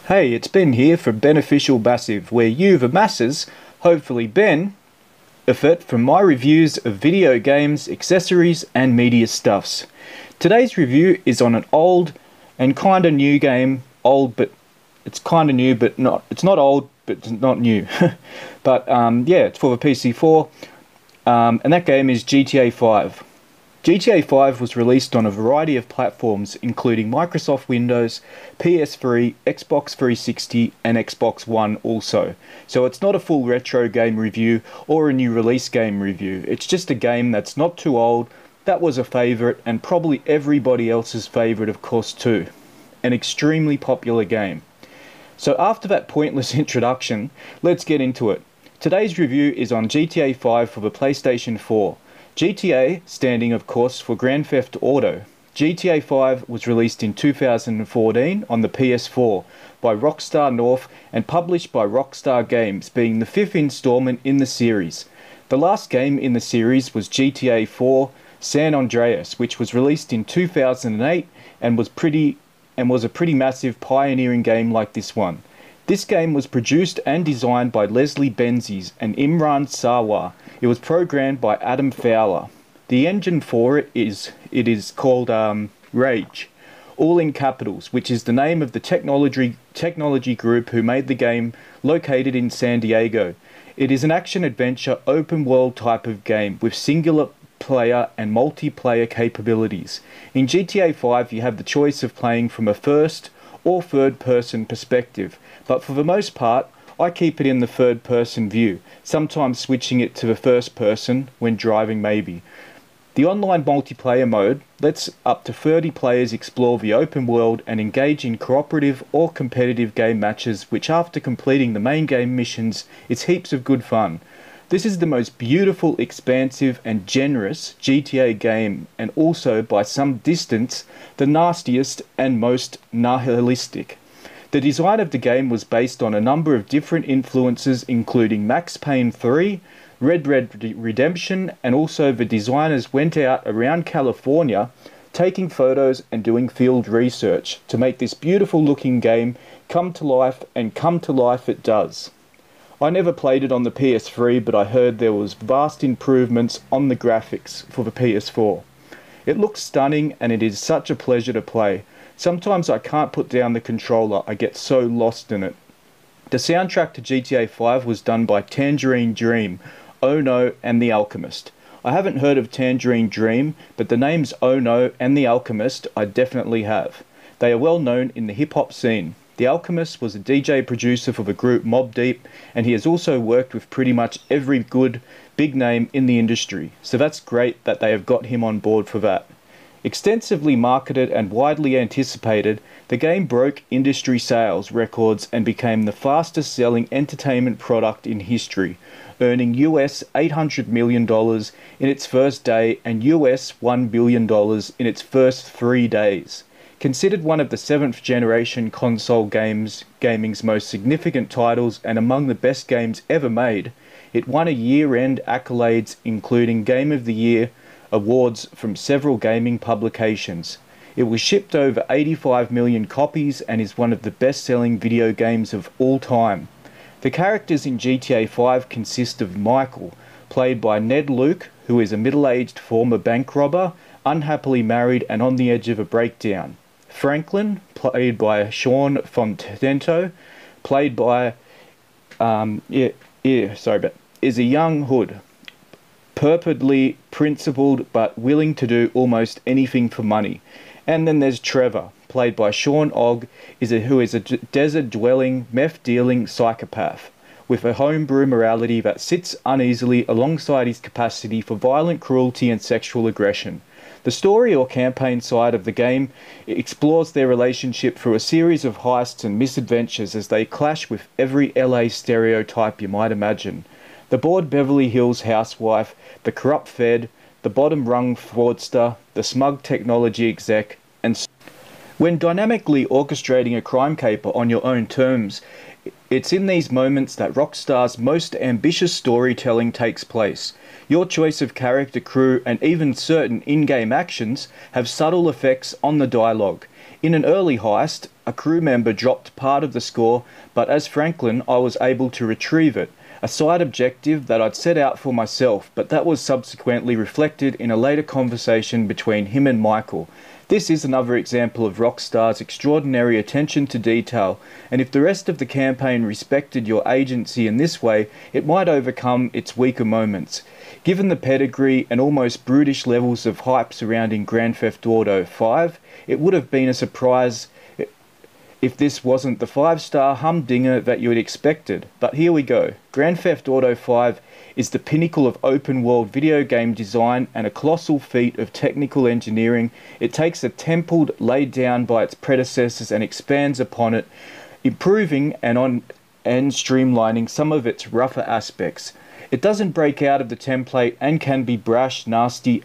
Hey, it's Ben here for Beneficial Massive, where you, the masses, hopefully benefit from my reviews of video games, accessories, and media stuffs. Today's review is on an old and kinda new game. Old, but it's kinda new, but not. It's not old, but it's not new. But yeah, it's for the PC4, and that game is GTA 5. GTA 5 was released on a variety of platforms including Microsoft Windows, PS3, Xbox 360 and Xbox One also. So it's not a full retro game review or a new release game review. It's just a game that's not too old, that was a favourite and probably everybody else's favourite of course too. An extremely popular game. So after that pointless introduction, let's get into it. Today's review is on GTA 5 for the PlayStation 4. GTA, standing of course for Grand Theft Auto. GTA 5 was released in 2014 on the PS4 by Rockstar North and published by Rockstar Games, being the fifth installment in the series. The last game in the series was GTA 4 San Andreas, which was released in 2008 and was a pretty massive pioneering game like this one. This game was produced and designed by Leslie Benzies and Imran Sawar. It was programmed by Adam Fowler. The engine for it is called Rage, all in capitals, which is the name of the technology group who made the game, located in San Diego. It is an action-adventure open-world type of game with singular player and multiplayer capabilities. In GTA 5 you have the choice of playing from a first or third person perspective, but for the most part I keep it in the third person view, sometimes switching it to the first person when driving maybe. The online multiplayer mode lets up to 30 players explore the open world and engage in cooperative or competitive game matches, which after completing the main game missions is heaps of good fun. This is the most beautiful, expansive and generous GTA game, and also by some distance the nastiest and most nihilistic. The design of the game was based on a number of different influences including Max Payne 3, Red Dead Redemption, and also the designers went out around California taking photos and doing field research to make this beautiful looking game come to life, and come to life it does. I never played it on the PS3, but I heard there was vast improvements on the graphics for the PS4. It looks stunning and it is such a pleasure to play. Sometimes I can't put down the controller, I get so lost in it. The soundtrack to GTA 5 was done by Tangerine Dream, Oh No and The Alchemist. I haven't heard of Tangerine Dream, but the names Oh No and The Alchemist I definitely have. They are well known in the hip hop scene. The Alchemist was a DJ producer for the group Mobb Deep, and he has also worked with pretty much every good big name in the industry, so that's great that they have got him on board for that. Extensively marketed and widely anticipated, the game broke industry sales records and became the fastest selling entertainment product in history, earning US $800 million in its first day and US $1 billion in its first 3 days. Considered one of the 7th generation console gaming's most significant titles and among the best games ever made, it won a year-end accolades including Game of the Year awards from several gaming publications. It was shipped over 85 million copies and is one of the best-selling video games of all time. The characters in GTA 5 consist of Michael, played by Ned Luke, who is a middle-aged former bank robber, unhappily married and on the edge of a breakdown. Franklin, played by Sean Fontento, played by is a young hood, purportedly principled but willing to do almost anything for money. And then there's Trevor, played by Sean Ogg, who is a desert-dwelling, meth-dealing psychopath, with a homebrew morality that sits uneasily alongside his capacity for violent cruelty and sexual aggression. The story or campaign side of the game explores their relationship through a series of heists and misadventures as they clash with every LA stereotype you might imagine. The bored Beverly Hills housewife, the corrupt Fed, the bottom-rung fraudster, the smug technology exec, and so when dynamically orchestrating a crime caper on your own terms, it's in these moments that Rockstar's most ambitious storytelling takes place. Your choice of character, crew, and even certain in-game actions have subtle effects on the dialogue. In an early heist, a crew member dropped part of the score, but as Franklin, I was able to retrieve it. A side objective that I'd set out for myself, but that was subsequently reflected in a later conversation between him and Michael. This is another example of Rockstar's extraordinary attention to detail, and if the rest of the campaign respected your agency in this way, it might overcome its weaker moments. Given the pedigree and almost brutish levels of hype surrounding Grand Theft Auto 5, it would have been a surprise if this wasn't the 5-star humdinger that you had expected. But here we go. Grand Theft Auto 5 is the pinnacle of open-world video game design and a colossal feat of technical engineering. It takes a template laid down by its predecessors and expands upon it, improving and streamlining some of its rougher aspects. It doesn't break out of the template and can be brash, nasty,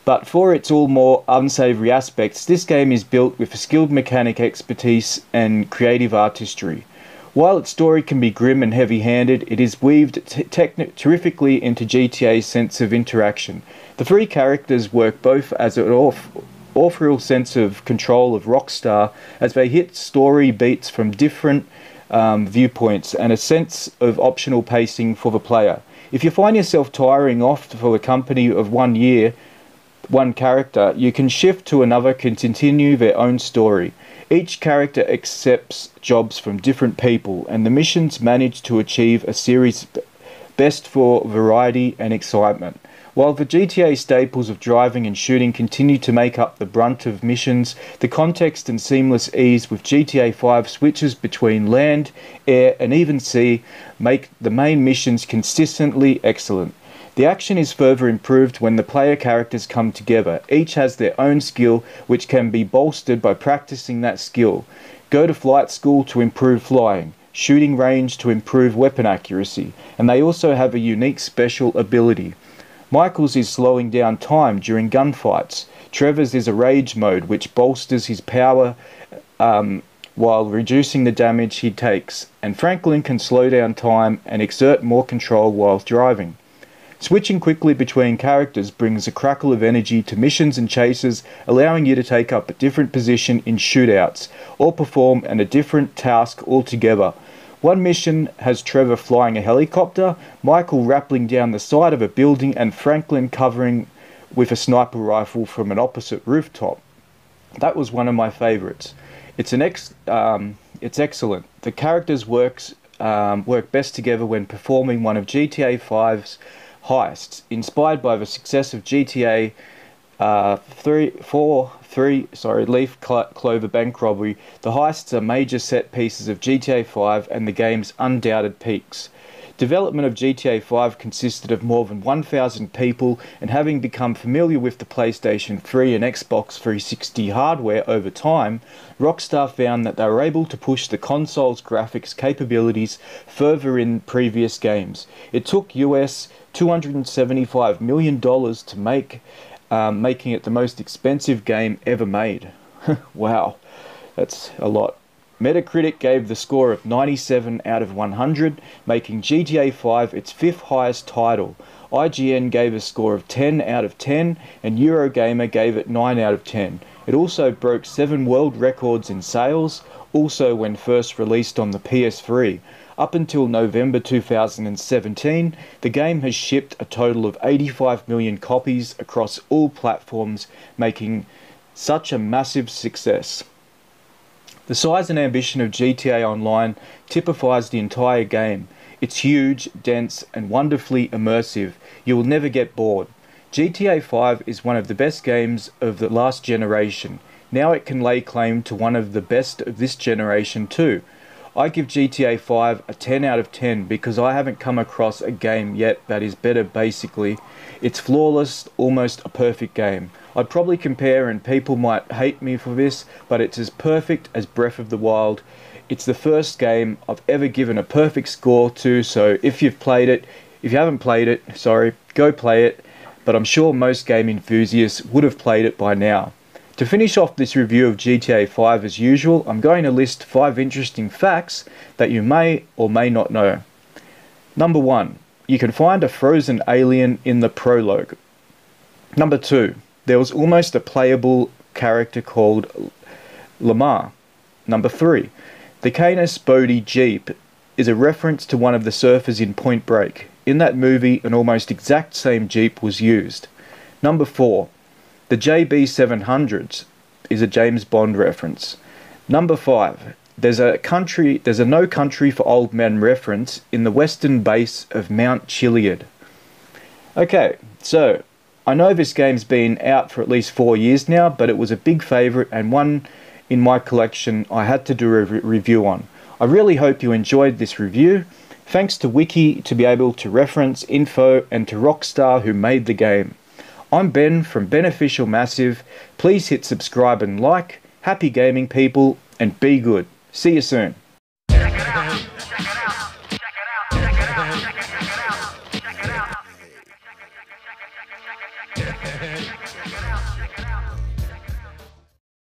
but for its all more unsavory aspects, this game is built with skilled mechanic expertise and creative artistry. While its story can be grim and heavy-handed, it is weaved terrifically into GTA's sense of interaction. The three characters work both as an authorial sense of control of Rockstar as they hit story beats from different viewpoints and a sense of optional pacing for the player. If you find yourself tiring off for the company of one character, you can shift to another to continue their own story. Each character accepts jobs from different people, and the missions manage to achieve a series best for variety and excitement. While the GTA staples of driving and shooting continue to make up the brunt of missions, the context and seamless ease with GTA 5 switches between land, air, and even sea make the main missions consistently excellent. The action is further improved when the player characters come together. Each has their own skill, which can be bolstered by practicing that skill. Go to flight school to improve flying, shooting range to improve weapon accuracy, and they also have a unique special ability. Michael's is slowing down time during gunfights. Trevor's is a rage mode, which bolsters his power while reducing the damage he takes, and Franklin can slow down time and exert more control while driving. Switching quickly between characters brings a crackle of energy to missions and chases, allowing you to take up a different position in shootouts, or perform a different task altogether. One mission has Trevor flying a helicopter, Michael rappelling down the side of a building, and Franklin covering with a sniper rifle from an opposite rooftop. That was one of my favourites. It's excellent. The characters work best together when performing one of GTA 5's heists. Inspired by the success of GTA 3, Leaf Clover bank robbery, the heists are major set pieces of GTA 5 and the game's undoubted peaks. Development of GTA 5 consisted of more than 1,000 people, and having become familiar with the PlayStation 3 and Xbox 360 hardware over time, Rockstar found that they were able to push the console's graphics capabilities further in previous games. It took US $275 million to make, making it the most expensive game ever made. Wow, that's a lot. Metacritic gave the score of 97 out of 100, making GTA 5 its fifth highest title. IGN gave a score of 10 out of 10, and Eurogamer gave it 9 out of 10. It also broke 7 world records in sales, also when first released on the PS3. Up until November 2017, the game has shipped a total of 85 million copies across all platforms, making such a massive success. The size and ambition of GTA Online typifies the entire game. It's huge, dense, and wonderfully immersive. You will never get bored. GTA 5 is one of the best games of the last generation. Now it can lay claim to one of the best of this generation too. I give GTA 5 a 10 out of 10 because I haven't come across a game yet that is better basically. It's flawless, almost a perfect game. I'd probably compare, and people might hate me for this, but it's as perfect as Breath of the Wild. It's the first game I've ever given a perfect score to, so if you haven't played it, sorry, go play it, but I'm sure most game enthusiasts would have played it by now. To finish off this review of GTA 5 as usual, I'm going to list 5 interesting facts that you may or may not know. Number 1. You can find a frozen alien in the prologue. Number 2. There was almost a playable character called Lamar. Number 3. The Canis Bodhi Jeep is a reference to one of the surfers in Point Break. In that movie, an almost exact same Jeep was used. Number 4. The JB700s is a James Bond reference. Number 5. There's a No Country for Old Men reference in the western base of Mount Chiliad. Okay, so I know this game's been out for at least 4 years now, but it was a big favourite and one in my collection I had to do a review on. I really hope you enjoyed this review. Thanks to Wiki to be able to reference info and to Rockstar who made the game. I'm Ben from Beneficial Massive. Please hit subscribe and like. Happy gaming people, and be good. See you soon. Check it out. Check it out. Check it out. Check it out. Check it out. Check it out. Check it out.